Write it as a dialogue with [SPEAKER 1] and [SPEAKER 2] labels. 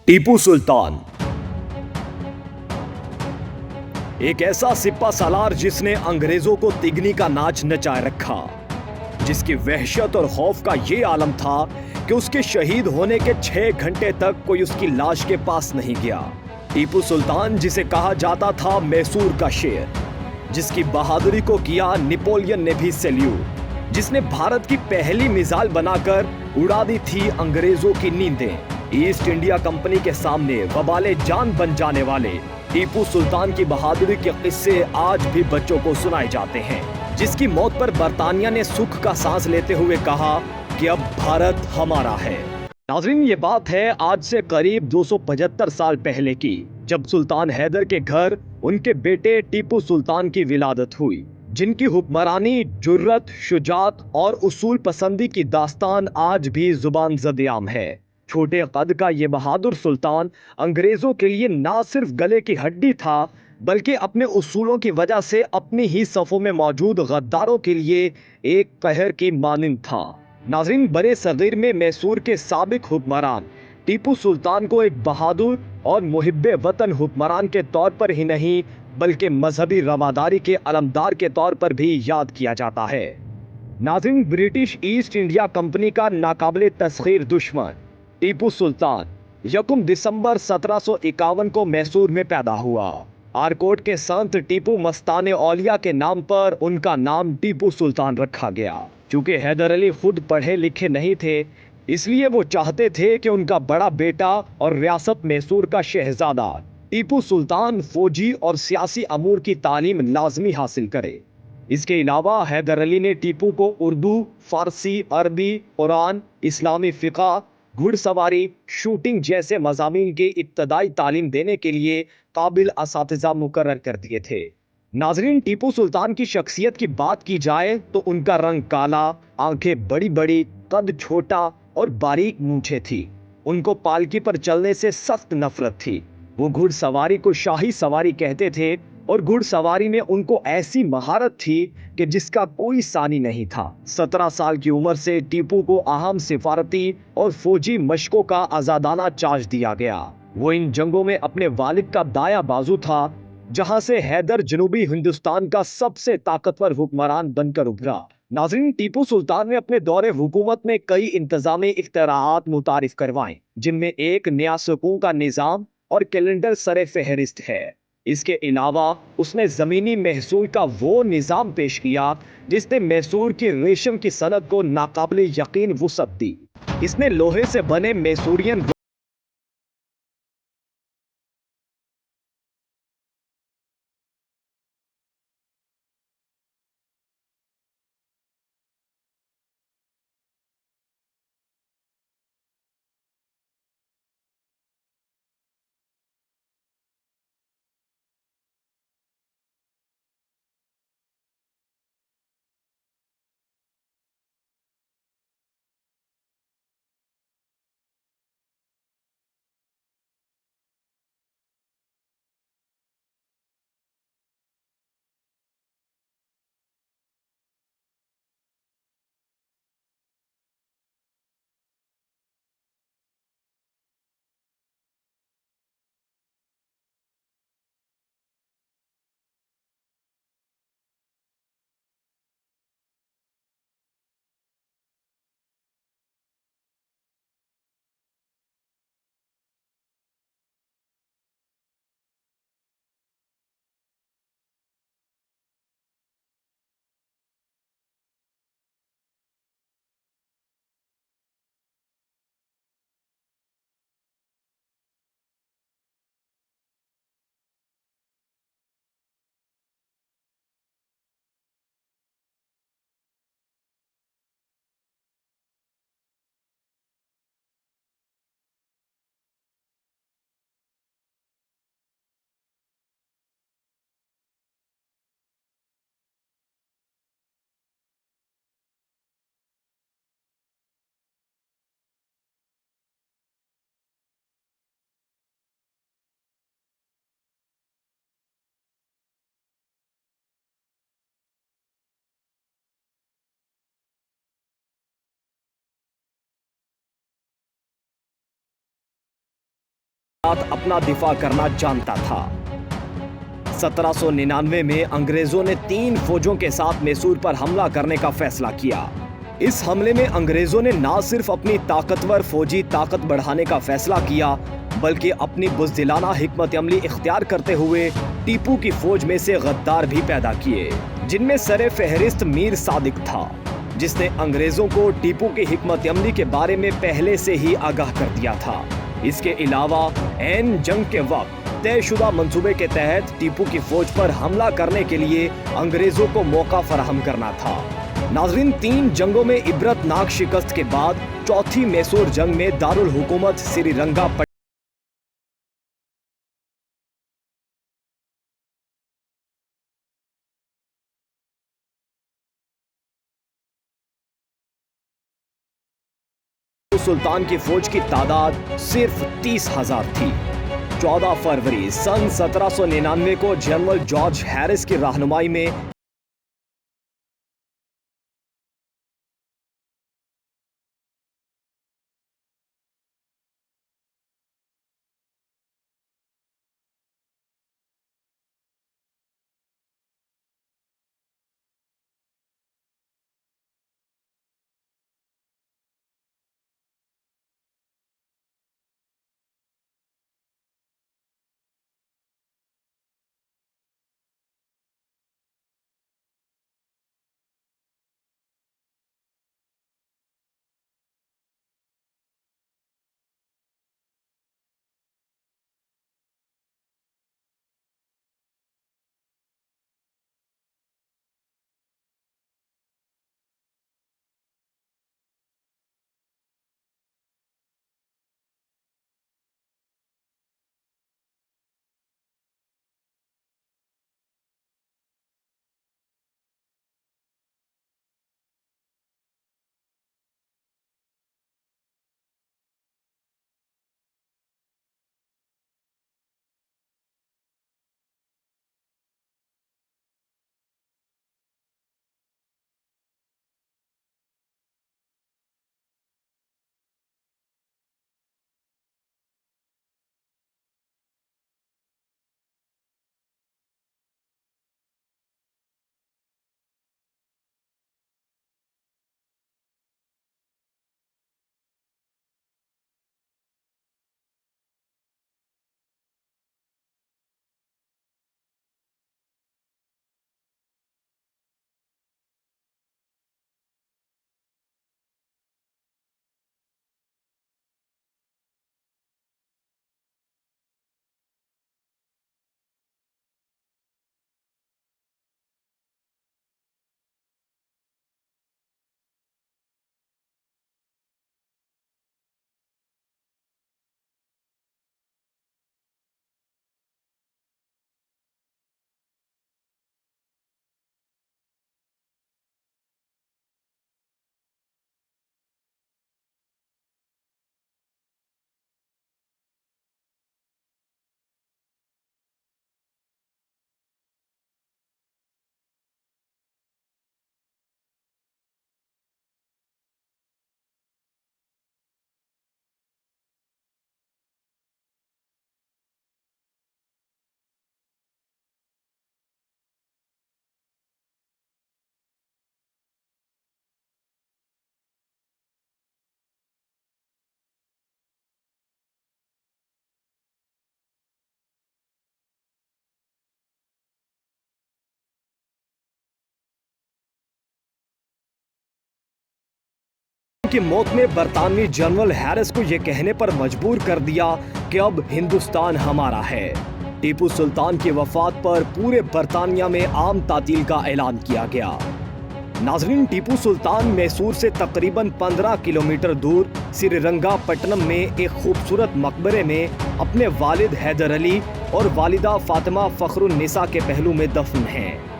[SPEAKER 1] टीपू सुल्तान एक ऐसा सिपा सालार जिसने अंग्रेजों को तिगनी का नाच नचा रखा, जिसकी वहशत और खौफ का ये आलम था कि उसके शहीद होने के 6 घंटे तक कोई उसकी लाश के पास नहीं गया। टीपू सुल्तान, जिसे कहा जाता था मैसूर का शेर, जिसकी बहादुरी को किया नेपोलियन ने भी सैल्यूट, जिसने भारत की पहली मिसाइल बनाकर उड़ा दी थी अंग्रेजों की नींदें। ईस्ट इंडिया कंपनी के सामने वबाले जान बन जाने वाले टीपू सुल्तान की बहादुरी के किस्से आज भी बच्चों को सुनाए जाते हैं, जिसकी मौत पर बरतानिया ने सुख का सांस लेते हुए कहा कि अब भारत हमारा है। नाज़रीन, ये बात है आज से करीब 275 साल पहले की, जब सुल्तान हैदर के घर उनके बेटे टीपू सुल्तान की विलादत हुई, जिनकी हुक्मरानी, जुर्रत, शुजात और उसूल पसंदी की दास्तान आज भी जुबान ज़द-ए-आम है। छोटे कद का ये बहादुर सुल्तान अंग्रेजों के लिए ना सिर्फ गले की हड्डी था, बल्कि अपने उसूलों की वजह से अपनी ही सफ़ों में मौजूद गद्दारों के लिए एक कहर की मानिंद था। नाज़रीन, बड़े सगीर में मैसूर के साबिक हुक्मरान टीपू सुल्तान को एक बहादुर और मुहिब्बे वतन हुक्मरान के तौर पर ही नहीं, बल्कि मजहबी रवादारी के अलमदार के तौर पर भी याद किया जाता है। नाज़रीन, ब्रिटिश ईस्ट इंडिया कंपनी का नाकाबिले तस्खीर दुश्मन टीपू सुल्तान 1 दिसंबर 1751 को मैसूर में पैदा हुआ। आरकोट के संत टीपू मस्ताने औलिया के नाम पर उनका नाम टीपू सुल्तान रखा गया। चूंकि हैदर अली खुद पढ़े लिखे नहीं थे, इसलिए वो चाहते थे कि उनका बड़ा बेटा और रियासत मैसूर का शहजादा टीपू सुल्तान फौजी और सियासी अमूर की तालीम लाजमी हासिल करे। इसके अलावा हैदर अली ने टीपू को उर्दू, फारसी, अरबी, कुरान, इस्लामी फ़िक़्ह, घुड़सवारी, शूटिंग जैसे मज़ामीन की इब्तदाई तालीम देने के लिए काबिल असातिज़ा मुकर्रर कर दिए थे। नाज़रीन, टीपू सुल्तान की शख्सियत की बात की जाए तो उनका रंग काला, आंखें बड़ी बड़ी, कद छोटा और बारीक मूंछें थी। उनको पालकी पर चलने से सख्त नफरत थी। वो घुड़सवारी को शाही सवारी कहते थे और घुड़सवारी में उनको ऐसी महारत थी कि जिसका कोई सानी नहीं था। 17 साल की उम्र से टीपू को अहम सिफारती और फौजी मशकों का आजादाना चार्ज दिया गया। वो इन जंगों में अपने वालिद का दाया बाजू था, जहां से हैदर जनूबी हिंदुस्तान का सबसे ताकतवर हुक्मरान बनकर उभरा। नाज़रीन, टीपू सुल्तान ने अपने दौरे हुकूमत में कई इंतजामी इख्तिराआत मुतारिफ करवाए, जिनमें एक नया सुकून का निज़ाम और कैलेंडर सरे फहरिस्त है। इसके अलावा उसने ज़मीनी महसूल का वो निज़ाम पेश किया जिसने मैसूर की रेशम की सनत को नाकाबिले यकीन वुसअत दी। इसने लोहे से बने मैसूरियन साथ अपना दिफा करना जानता था। 1799 में अंग्रेजों ने 3 फौजों के साथ मैसूर पर हमला करने का फैसला किया। इस हमले में अंग्रेजों ने न सिर्फ अपनी ताकतवर फौजी ताकत बढ़ाने का फैसला किया, बल्कि अपनी बुज़दिलाना हिकमत अमली इख्तियार करते हुए टीपू की फौज में से गद्दार भी पैदा किए, जिनमें सरे फहरिस्त मीर सादिक था, जिसने अंग्रेजों को टीपू की हिकमत अमली के बारे में पहले से ही आगाह कर दिया था। इसके अलावा ऐन जंग के वक्त तयशुदा मंसूबे के तहत टीपू की फौज पर हमला करने के लिए अंग्रेजों को मौका फराहम करना था। नाज़रीन, 3 जंगों में इबरतनाक शिकस्त के बाद चौथी मैसूर जंग में दारुल हुकूमत श्रीरंगापट्टनम सुल्तान की फौज की तादाद सिर्फ 30,000 थी। 14 फरवरी सन 1799 को जनरल जॉर्ज हैरिस की रहनुमाई में की मौत ने बरतानवी जनरल हैरिस को यह कहने पर मजबूर कर दिया कि अब हिंदुस्तान हमारा है। टीपू सुल्तान की वफात पर पूरे बरतानिया में आम तातील का ऐलान किया गया। नाज़रीन, टीपू सुल्तान मैसूर से तकरीबन 15 किलोमीटर दूर श्रीरंगापट्टनम में एक खूबसूरत मकबरे में अपने वालिद हैदर अली और वालिदा फातिमा फखरुन्निसा के पहलू में दफन हैं।